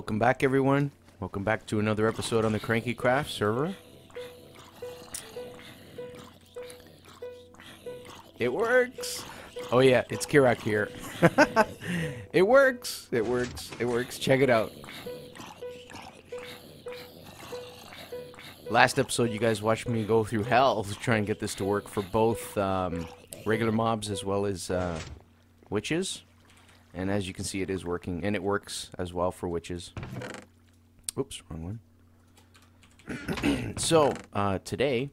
Welcome back, everyone. Welcome back to another episode on the KrankyKraft server. It works! Oh yeah, it's Kirak here. It works! It works. It works. Check it out. Last episode, you guys watched me go through hell to try and get this to work for both regular mobs as well as witches. And as you can see, it is working. And it works as well for witches. Oops, wrong one. So, today,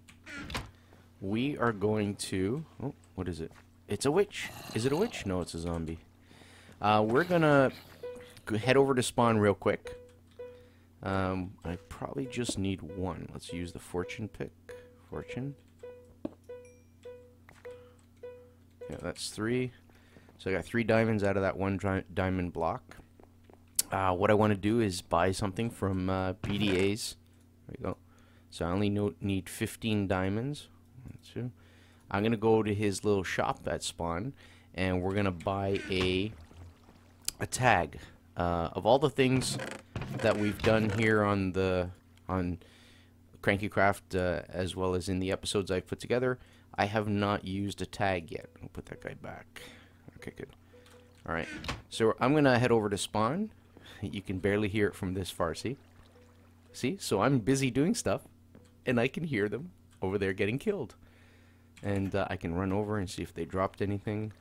we are going to... Oh, what is it? It's a witch. Is it a witch? No, it's a zombie. We're gonna head over to spawn real quick. I probably just need one. Let's use the fortune pick. Fortune. Yeah, that's 3. So I got 3 diamonds out of that one diamond block. What I want to do is buy something from BDA's. There we go. So I only need 15 diamonds. 1, 2. I'm going to go to his little shop at spawn, and we're going to buy a tag. Of all the things that we've done here on KrankyKraft, as well as in the episodes I've put together, I have not used a tag yet. I'll put that guy back. Okay, good. Alright, so I'm going to head over to spawn. You can barely hear it from this far, see? See? So I'm busy doing stuff, and I can hear them over there getting killed. And I can run over and see if they dropped anything.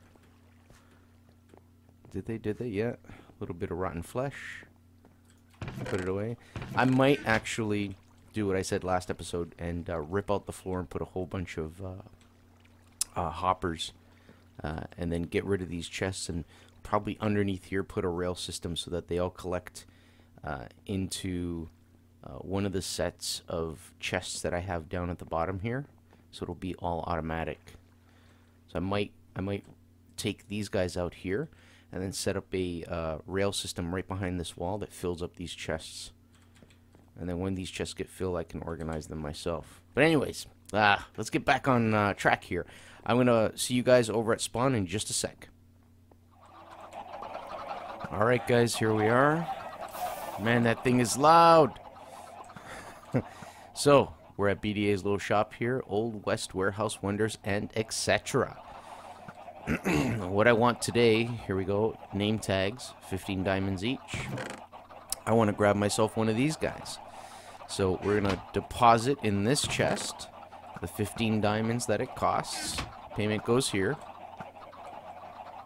Did they? Did they? Yeah. A little bit of rotten flesh. Put it away. I might actually do what I said last episode and rip out the floor and put a whole bunch of hoppers. And then get rid of these chests, and probably underneath here put a rail system so that they all collect into one of the sets of chests that I have down at the bottom here. So it'll be all automatic. So I might take these guys out here and then set up a rail system right behind this wall that fills up these chests. And then when these chests get filled, I can organize them myself. But anyways, let's get back on track here. I'm going to see you guys over at spawn in just a sec. Alright guys, here we are. Man, that thing is loud. So, we're at BDA's little shop here. Old West Warehouse Wonders and etc. What I want today, here we go, name tags, 15 diamonds each. I want to grab myself one of these guys. So we're going to deposit in this chest the 15 diamonds that it costs. Payment goes here.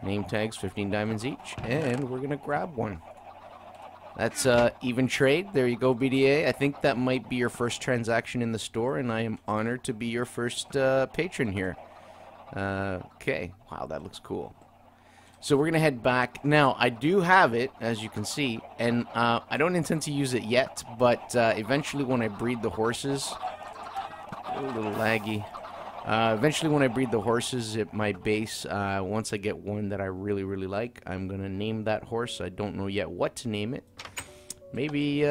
Name tags, 15 diamonds each. And we're going to grab one. That's even trade. There you go, BDA. I think that might be your first transaction in the store, and I am honored to be your first patron here. Okay. Wow, that looks cool. So we're going to head back. Now, I do have it, as you can see, and I don't intend to use it yet, but eventually when I breed the horses... A little laggy. Eventually when I breed the horses at my base, once I get one that I really, really like, I'm going to name that horse. I don't know yet what to name it. Maybe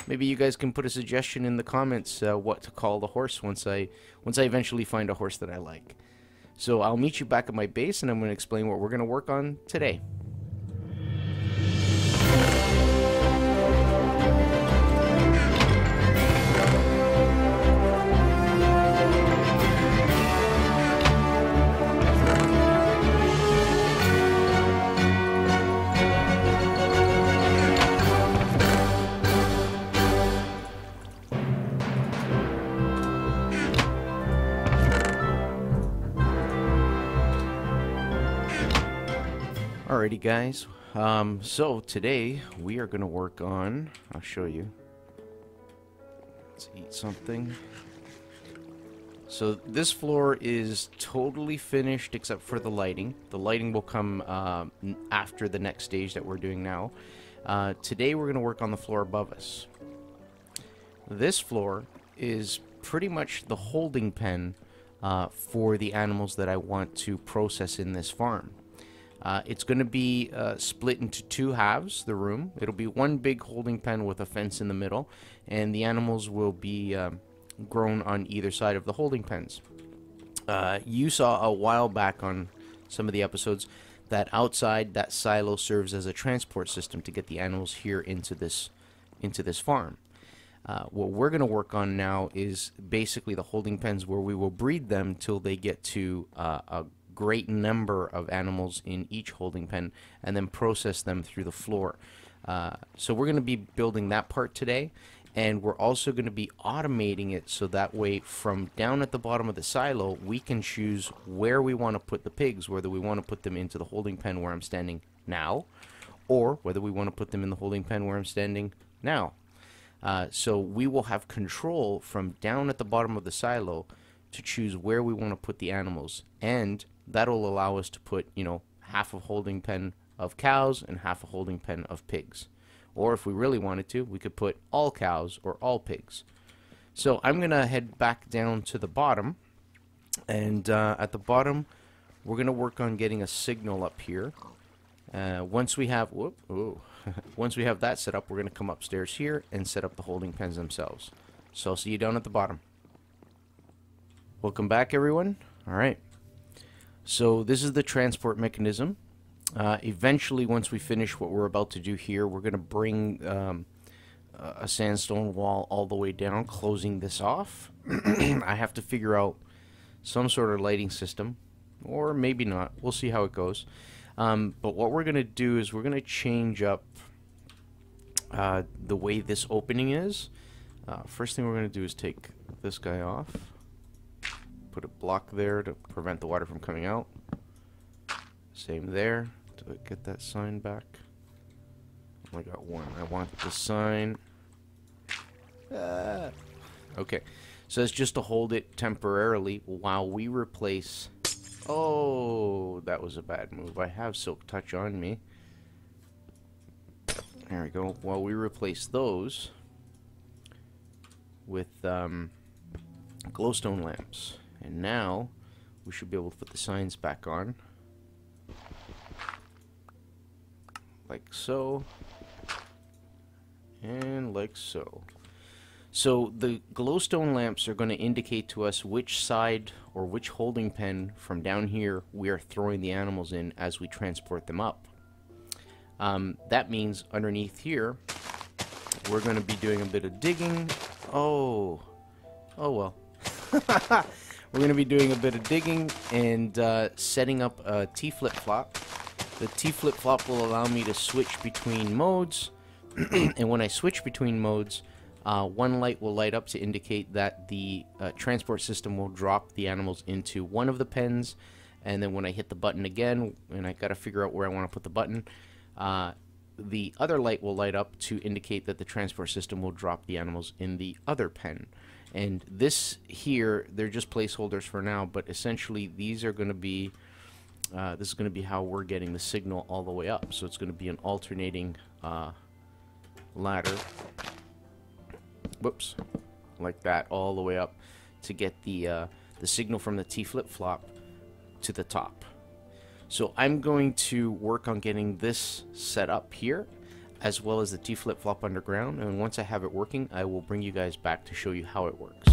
you guys can put a suggestion in the comments what to call the horse once I eventually find a horse that I like. So I'll meet you back at my base, and I'm going to explain what we're going to work on today. Alrighty guys, so today we are going to work on, I'll show you, let's eat something. So this floor is totally finished except for the lighting. The lighting will come after the next stage that we're doing now. Today we're going to work on the floor above us. This floor is pretty much the holding pen for the animals that I want to process in this farm. It's going to be split into 2 halves, the room. It'll be one big holding pen with a fence in the middle, and the animals will be grown on either side of the holding pens. You saw a while back on some of the episodes that outside that silo serves as a transport system to get the animals here into this into this farm. What we're going to work on now is basically the holding pens where we will breed them till they get to a great number of animals in each holding pen and then process them through the floor. So we're going to be building that part today, and we're also going to be automating it so that way from down at the bottom of the silo we can choose where we want to put the pigs, whether we want to put them into the holding pen where I'm standing now or whether we want to put them in the holding pen where I'm standing now. So we will have control from down at the bottom of the silo to choose where we want to put the animals, and that'll allow us to put, you know, half a holding pen of cows and half a holding pen of pigs. Or if we really wanted to, we could put all cows or all pigs. So I'm gonna head back down to the bottom, and at the bottom we're gonna work on getting a signal up here. Once we have once we have that set up, we're gonna come upstairs here and set up the holding pens themselves. So I'll see you down at the bottom. Welcome back, everyone. All right, so this is the transport mechanism. Eventually, once we finish what we're about to do here, we're going to bring a sandstone wall all the way down, closing this off. I have to figure out some sort of lighting system, or maybe not. We'll see how it goes. But what we're going to do is we're going to change up the way this opening is. First thing we're going to do is take this guy off. Put a block there to prevent the water from coming out. Same there. Did I get that sign back? I only got one. I want the sign. Okay. So it's just to hold it temporarily while we replace... Oh, that was a bad move. I have Silk Touch on me. There we go. While we replace those with glowstone lamps. And now we should be able to put the signs back on. Like so. And like so. So the glowstone lamps are going to indicate to us which side or which holding pen from down here we are throwing the animals in as we transport them up. That means underneath here we're going to be doing a bit of digging. Oh well. We're going to be doing a bit of digging and setting up a T flip-flop. The T flip-flop will allow me to switch between modes, and when I switch between modes, one light will light up to indicate that the transport system will drop the animals into one of the pens, and then when I hit the button again, and I got to figure out where I want to put the button, the other light will light up to indicate that the transport system will drop the animals in the other pen. And this here, they're just placeholders for now, but essentially these are going to be, this is going to be how we're getting the signal all the way up. So it's going to be an alternating ladder. Whoops. Like that, all the way up to get the signal from the T flip-flop to the top. So I'm going to work on getting this set up here, as well as the T flip-flop underground, and once I have it working, I will bring you guys back to show you how it works.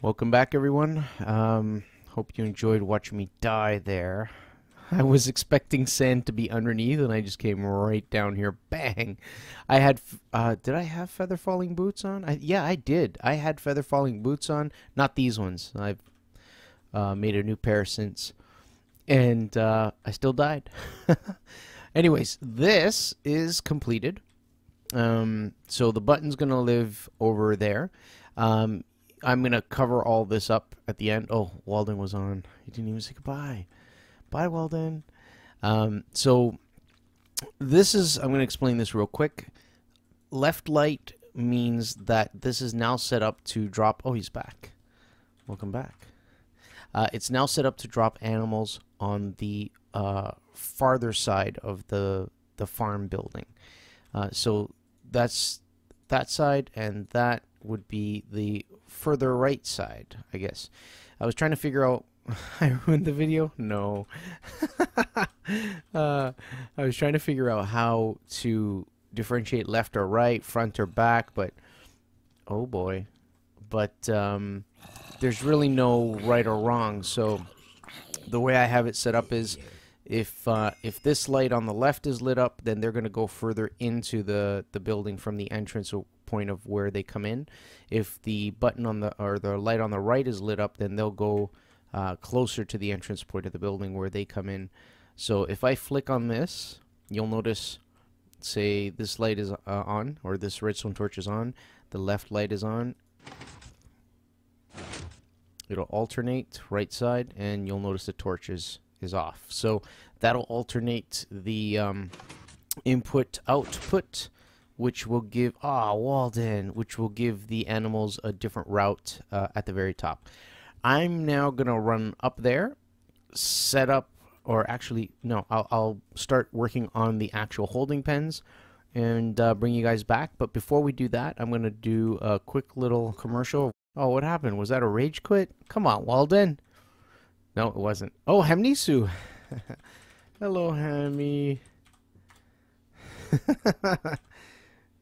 Welcome back, everyone. Hope you enjoyed watching me die there. I was expecting sand to be underneath, and I just came right down here. Bang! I had, did I have feather falling boots on? Yeah, I did. I had feather falling boots on. Not these ones. I've made a new pair since. And I still died. Anyways, this is completed. So the button's going to live over there. I'm going to cover all this up at the end. Oh, Walden was on. He didn't even say goodbye. Bye, Walden. So this is, I'm going to explain this real quick. Left light means that this is now set up to drop. Oh, he's back. Welcome back. It's now set up to drop animals on the farther side of the farm building. So that's that side, and that would be the further right side, I guess. I was trying to figure out. I ruined the video? No. I was trying to figure out how to differentiate left or right, front or back, but oh boy. But there's really no right or wrong. So the way I have it set up is if this light on the left is lit up, then they're going to go further into the building from the entrance point of where they come in. If the button on the light on the right is lit up, then they'll go closer to the entrance point of the building where they come in. So if I flick on this, you'll notice, say this light is on, or this redstone torch is on, the left light is on. It'll alternate right side, and you'll notice the torch is off. So that'll alternate the input output, which will give Walden, which will give the animals a different route at the very top. I'm now gonna run up there, set up, or actually no, I'll start working on the actual holding pens and bring you guys back. But before we do that, I'm gonna do a quick little commercial. Oh, what happened? Was that a rage quit? Come on, Walden. No, it wasn't. Oh, Hamnisu. Hello, Hammy.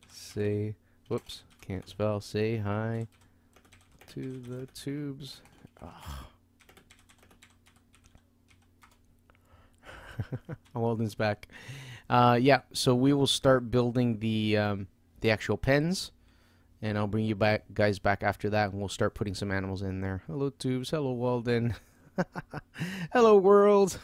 Say, whoops, can't spell. Say hi to the tubes. Oh. Walden's back. Yeah, so we will start building the actual pens, and I'll bring you guys back after that, and we'll start putting some animals in there. Hello, tubes. Hello, Walden. Hello, world.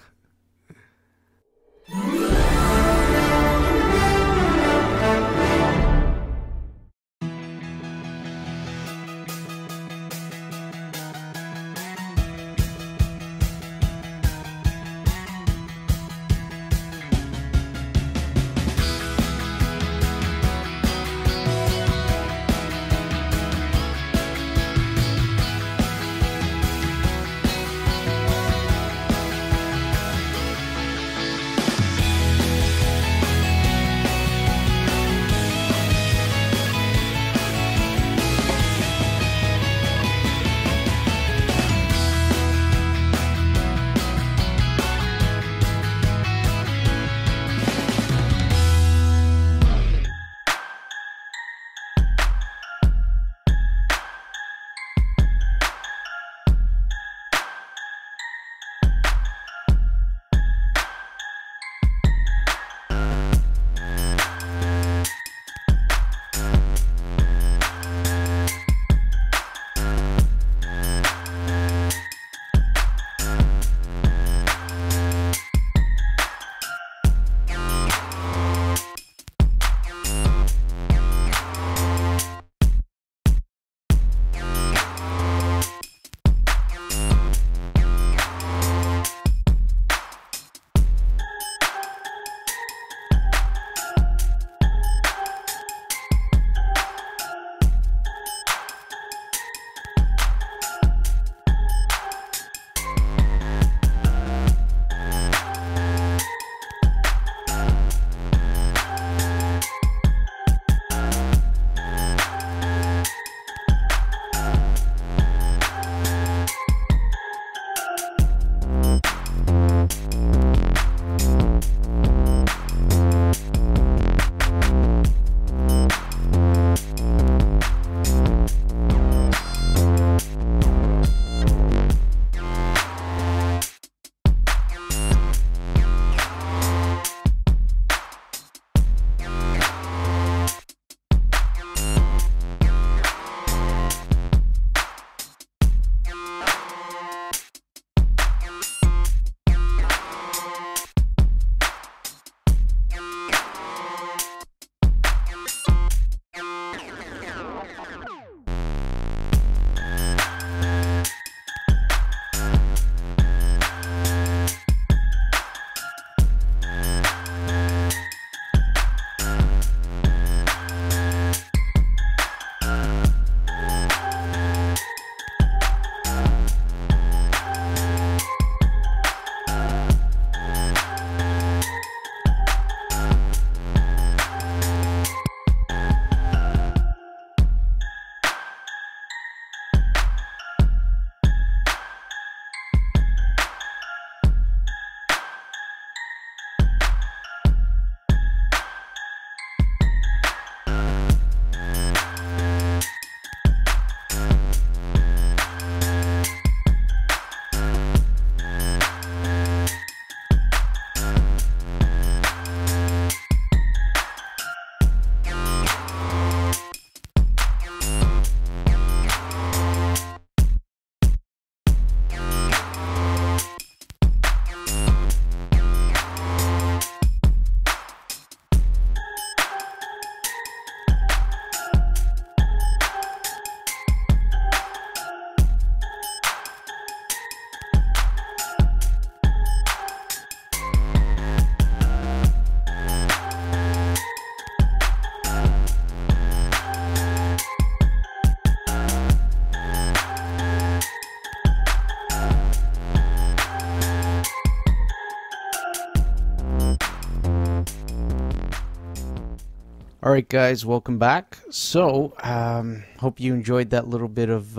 Alright guys, welcome back. So, hope you enjoyed that little bit of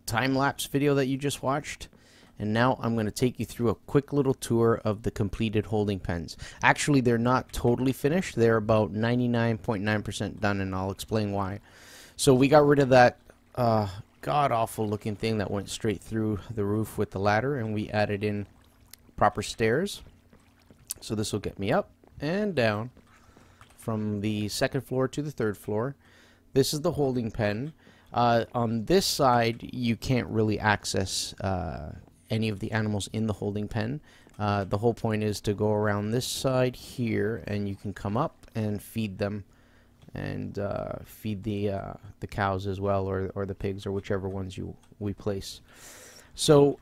time-lapse video that you just watched. And now I'm going to take you through a quick little tour of the completed holding pens. Actually, they're not totally finished. They're about 99.9% done, and I'll explain why. So we got rid of that god-awful looking thing that went straight through the roof with the ladder, and we added in proper stairs. So this will get me up and down from the second floor to the third floor. This is the holding pen. On this side, you can't really access any of the animals in the holding pen. The whole point is to go around this side here, and you can come up and feed them, and feed the cows as well, or the pigs, or whichever ones we place. So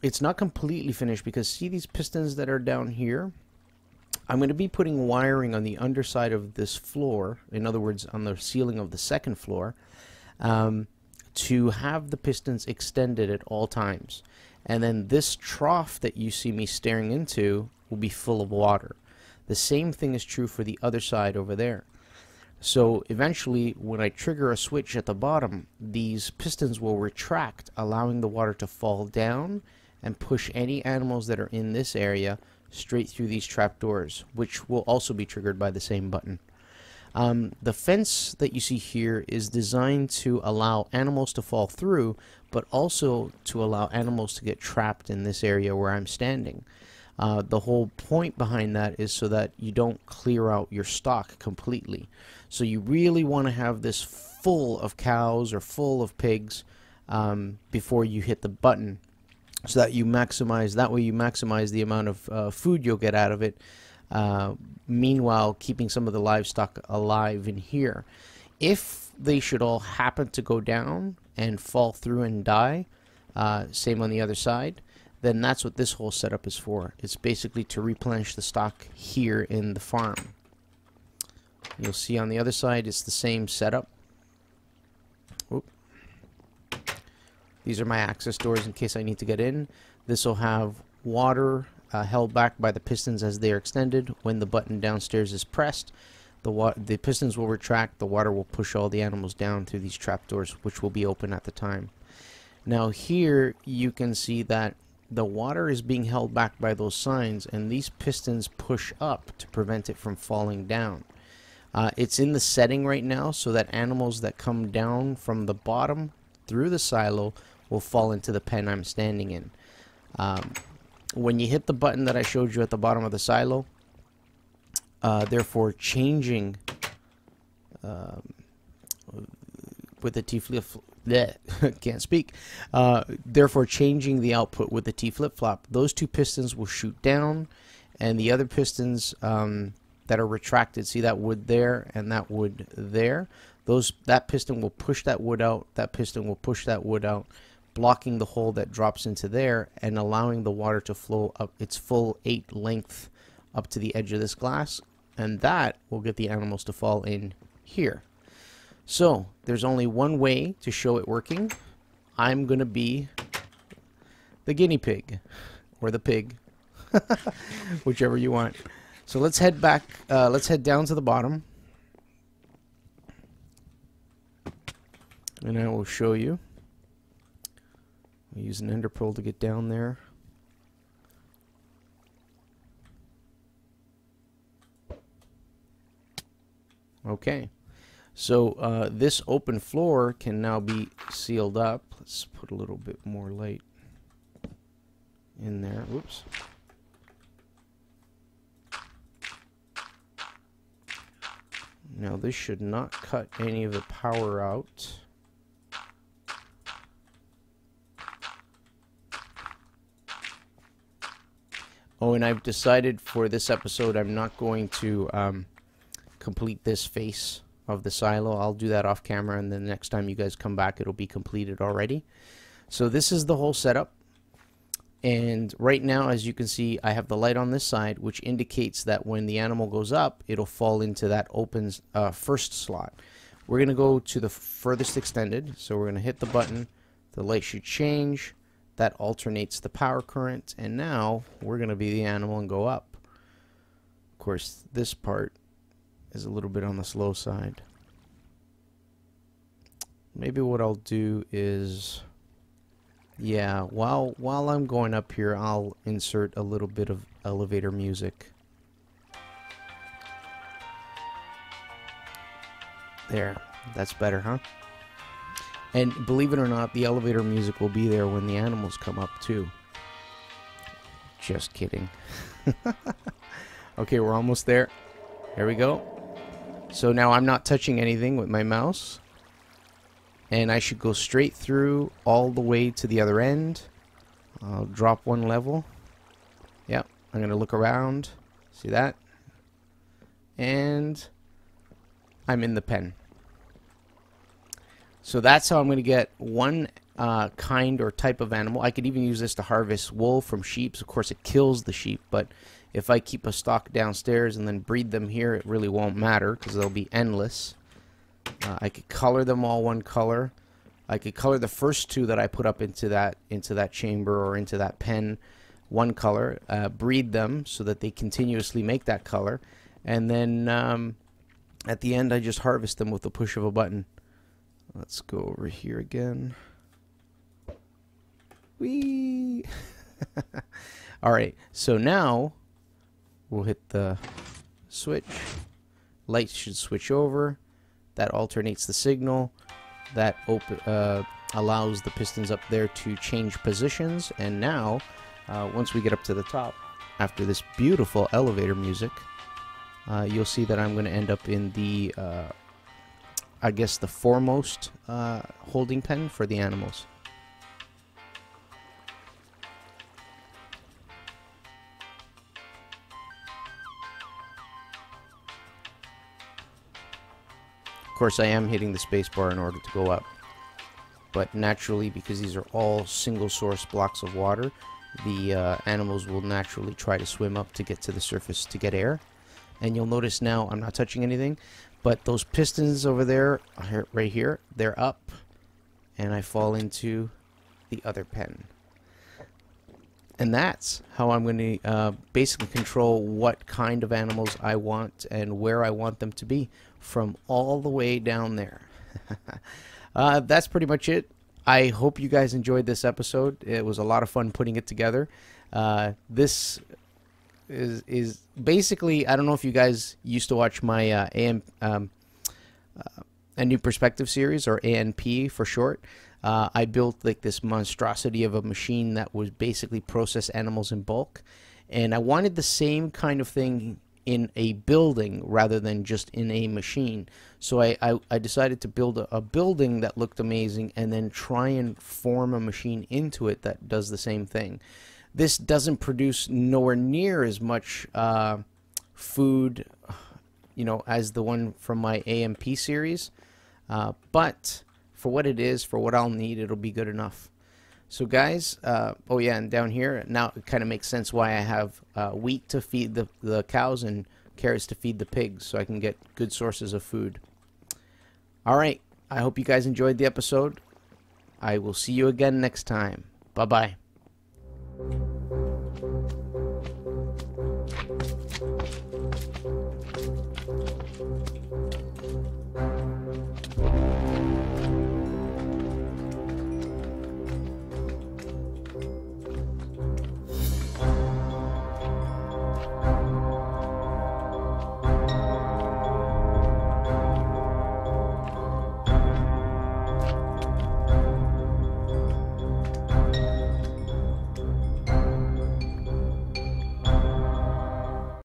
it's not completely finished, because see these pistons that are down here? I'm going to be putting wiring on the underside of this floor, in other words on the ceiling of the second floor, to have the pistons extended at all times. And then this trough that you see me staring into will be full of water. The same thing is true for the other side over there. So eventually, when I trigger a switch at the bottom, these pistons will retract, allowing the water to fall down and push any animals that are in this area straight through these trapdoors, which will also be triggered by the same button. The fence that you see here is designed to allow animals to fall through, but also to allow animals to get trapped in this area where I'm standing. The whole point behind that is so that you don't clear out your stock completely. So you really want to have this full of cows or full of pigs before you hit the button, so that you maximize, that way you maximize the amount of food you'll get out of it, meanwhile keeping some of the livestock alive in here. If they should all happen to go down and fall through and die, same on the other side, then that's what this whole setup is for. It's basically to replenish the stock here in the farm. You'll see on the other side it's the same setup. Oop. These are my access doors in case I need to get in. This will have water held back by the pistons as they are extended. When the button downstairs is pressed, the pistons will retract, the water will push all the animals down through these trapdoors, which will be open at the time. Now here you can see that the water is being held back by those signs, and these pistons push up to prevent it from falling down. It's in the setting right now so that animals that come down from the bottom through the silo will fall into the pen I'm standing in. When you hit the button that I showed you at the bottom of the silo, therefore changing with the T flip, can't speak. Therefore changing the output with the T flip flop, those two pistons will shoot down, and the other pistons that are retracted, see that wood there and that wood there, that piston will push that wood out, that piston will push that wood out, blocking the hole that drops into there and allowing the water to flow up its full 8 length up to the edge of this glass, and that will get the animals to fall in here. So there's only one way to show it working. I'm gonna be the guinea pig, or the pig, whichever you want. So let's head back, let's head down to the bottom, and I will show you. We'll use an ender pearl to get down there. Okay, so this open floor can now be sealed up. Let's put a little bit more light in there. Whoops. Now this should not cut any of the power out. Oh, and I've decided for this episode I'm not going to complete this face of the silo. I'll do that off camera, and then the next time you guys come back it'll be completed already. So this is the whole setup, and right now, as you can see, I have the light on this side, which indicates that when the animal goes up, it'll fall into that open first slot. We're going to go to the furthest extended, so we're going to hit the button. The light should change. That alternates the power current, and now we're going to be the animal and go up. Of course, this part is a little bit on the slow side. Maybe what I'll do is, yeah, while I'm going up here, I'll insert a little bit of elevator music. There, that's better, huh? And believe it or not, the elevator music will be there when the animals come up too. Just kidding. Okay, we're almost there. There we go. So now I'm not touching anything with my mouse. And I should go straight through all the way to the other end. I'll drop one level. Yep, I'm going to look around. See that? And I'm in the pen. So that's how I'm going to get one kind or type of animal. I could even use this to harvest wool from sheep. Of course, it kills the sheep, but if I keep a stock downstairs and then breed them here, it really won't matter because they'll be endless. I could color them all one color. I could color the first two that I put up into that chamber or into that pen one color, breed them so that they continuously make that color, and then at the end I just harvest them with the push of a button. Let's go over here again. Whee! Alright, so now we'll hit the switch. Lights should switch over. That alternates the signal. That allows the pistons up there to change positions. And now, once we get up to the top, after this beautiful elevator music, you'll see that I'm going to end up in the, I guess, the foremost holding pen for the animals. Of course, I am hitting the space bar in order to go up, but naturally, because these are all single source blocks of water, the animals will naturally try to swim up to get to the surface to get air. And you'll notice now I'm not touching anything, but those pistons over there, right here, they're up, and I fall into the other pen. And that's how I'm going to basically control what kind of animals I want and where I want them to be from all the way down there. That's pretty much it. I hope you guys enjoyed this episode. It was a lot of fun putting it together. This is basically, I don't know if you guys used to watch my A New Perspective series, or ANP for short. I built like this monstrosity of a machine that was basically process animals in bulk, and I wanted the same kind of thing in a building rather than just in a machine. So I decided to build a building that looked amazing and then try and form a machine into it that does the same thing. This doesn't produce nowhere near as much food, you know, as the one from my AMP series, but for what it is, for what I'll need, it'll be good enough. So guys, oh yeah, and down here, now it kind of makes sense why I have wheat to feed the cows and carrots to feed the pigs, so I can get good sources of food. Alright, I hope you guys enjoyed the episode. I will see you again next time. Bye-bye.